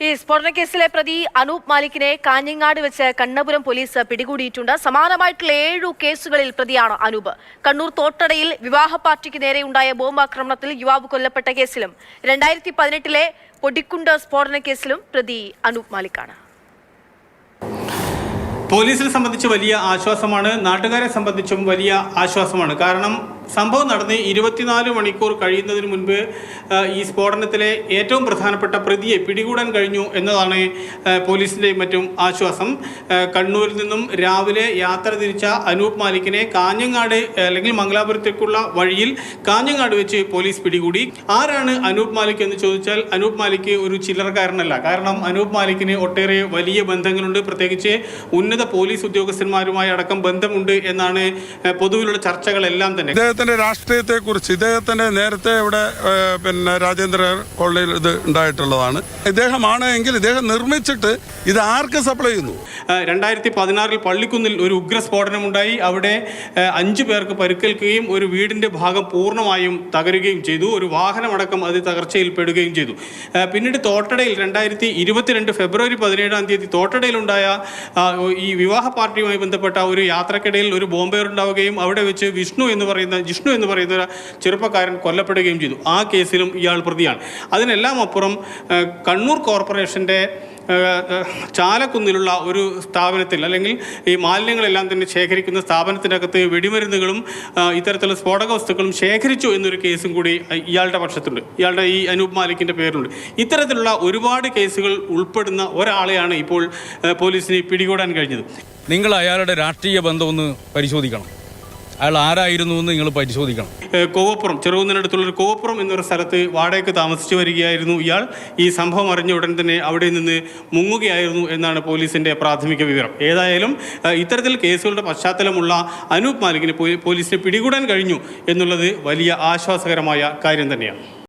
ഈ സ്ഫോടന കേസിലെ പ്രതി അനൂപ് മാലിക്കിനെ കാഞ്ഞങ്ങാട് വെച്ച് കണ്ണപുരം പോലീസ് പിടികൂടിയിട്ടുണ്ട്. സമാനമായിട്ടുള്ള 7 കേസുകളിൽ പ്രതിയാണ് അനൂപ്. കണ്ണൂർ തോട്ടടയിൽ വിവാഹ പാർട്ടിക്ക് നേരെയുണ്ടായ ബോംബാക്രമണത്തിൽ യുവാവ് കൊല്ലപ്പെട്ട കേസിലും 2018 പൊടിക്കുണ്ട് സ്ഫോടന കേസിലും പ്രതി അനൂപ് മാലിക്കാണ്. പോലീസിനെ സംബന്ധിച്ച് വലിയ ആശ്വാസമാണ്, നാട്ടുകാരെ സംബന്ധിച്ചും വലിയ ആശ്വാസമാണ്. കാരണം സംഭവം നടന്ന് 24 മണിക്കൂർ കഴിയുന്നതിന് മുൻപ് ഈ സ്ഫോടനത്തിലെ ഏറ്റവും പ്രധാനപ്പെട്ട പ്രതിയെ പിടികൂടാൻ കഴിഞ്ഞു എന്നതാണ് പോലീസിൻ്റെ മറ്റും ആശ്വാസം. കണ്ണൂരിൽ നിന്നും രാവിലെ യാത്ര തിരിച്ച അനൂപ് മാലിക്കിനെ കാഞ്ഞങ്ങാട് അല്ലെങ്കിൽ മംഗലാപുരത്തേക്കുള്ള വഴിയിൽ കാഞ്ഞങ്ങാട് വെച്ച് പോലീസ് പിടികൂടി. ആരാണ് അനൂപ് മാലിക് എന്ന് ചോദിച്ചാൽ അനൂപ് മാലിക് ഒരു ചില്ലറക്കാരനല്ല. കാരണം അനൂപ് മാലിക്കിന് ഒട്ടേറെ വലിയ ബന്ധങ്ങളുണ്ട്, പ്രത്യേകിച്ച് ഉന്നത പോലീസ് ഉദ്യോഗസ്ഥന്മാരുമായി അടക്കം ബന്ധമുണ്ട് എന്നാണ് പൊതുവിലുള്ള ചർച്ചകളെല്ലാം തന്നെ. രാഷ്ട്രീയത്തെക്കുറിച്ച് ഇദ്ദേഹത്തിന്റെ നേരത്തെ ഇവിടെ രാജേന്ദ്ര കോളനിയിൽ ഇത് ഉണ്ടായിട്ടുള്ളതാണ്. ഇദ്ദേഹമാണ് എങ്കിൽ ഇദ്ദേഹം നിർമ്മിച്ചിട്ട് ഇത് ആർക്ക് സപ്ലൈ ചെയ്യുന്നു? 2016 പള്ളിക്കുന്നിൽ ഒരു ഉഗ്രസ്ഫോടനം ഉണ്ടായി. അവിടെ 5 പേർക്ക് പരിക്കേൽക്കുകയും ഒരു വീടിന്റെ ഭാഗം പൂർണ്ണമായും തകരുകയും ചെയ്തു. ഒരു വാഹനമടക്കം അത് തകർച്ചയിൽ പെടുകയും ചെയ്തു. പിന്നീട് തോട്ടടയിൽ 2022 ഫെബ്രുവരി 17 തോട്ടടയിലുണ്ടായ ഈ വിവാഹ പാർട്ടിയുമായി ബന്ധപ്പെട്ട ഒരു യാത്രക്കിടയിൽ ഒരു ബോംബേറുണ്ടാവുകയും അവിടെ വെച്ച് ജിഷ്ണു എന്ന് പറയുന്ന ചെറുപ്പക്കാരൻ കൊല്ലപ്പെടുകയും ചെയ്തു. ആ കേസിലും ഇയാൾ പ്രതിയാണ്. അതിനെല്ലാം അപ്പുറം കണ്ണൂർ കോർപ്പറേഷന്റെ ചാലക്കുന്നിലുള്ള ഒരു സ്ഥാപനത്തിൽ അല്ലെങ്കിൽ ഈ മാലിന്യങ്ങളെല്ലാം തന്നെ ശേഖരിക്കുന്ന സ്ഥാപനത്തിനകത്ത് വെടിമരുന്നുകളും ഇത്തരത്തിലുള്ള സ്ഫോടക വസ്തുക്കളും ശേഖരിച്ചു എന്നൊരു കേസും കൂടി ഇയാളുടെ പക്ഷത്തുണ്ട്. ഇയാളുടെ ഈ അനൂപ് മാലിക്കിൻ്റെ പേരിലുണ്ട്. ഇത്തരത്തിലുള്ള ഒരുപാട് കേസുകൾ ഉൾപ്പെടുന്ന ഒരാളെയാണ് ഇപ്പോൾ പോലീസിന് പിടികൂടാൻ കഴിഞ്ഞത്. നിങ്ങൾ അയാളുടെ രാഷ്ട്രീയ ബന്ധമൊന്ന് പരിശോധിക്കണം. അയാൾ ആരായിരുന്നു എന്ന് നിങ്ങൾ പരിശോധിക്കണം. കോവപ്പുറം, ചെറുകുന്നിനടുത്തുള്ളൊരു കോവപ്പുറം എന്നൊരു സ്ഥലത്ത് വാടകയ്ക്ക് താമസിച്ചു വരികയായിരുന്നു ഇയാൾ. ഈ സംഭവം അറിഞ്ഞ ഉടൻ തന്നെ അവിടെ നിന്ന് മുങ്ങുകയായിരുന്നു എന്നാണ് പോലീസിന്റെ പ്രാഥമിക വിവരം. ഏതായാലും ഇത്തരത്തിൽ കേസുകളുടെ പശ്ചാത്തലമുള്ള അനൂപ് മാലിക്കിനെ പോലീസിനെ പിടികൂടാൻ കഴിഞ്ഞു എന്നുള്ളത് വലിയ ആശ്വാസകരമായ കാര്യം തന്നെയാണ്.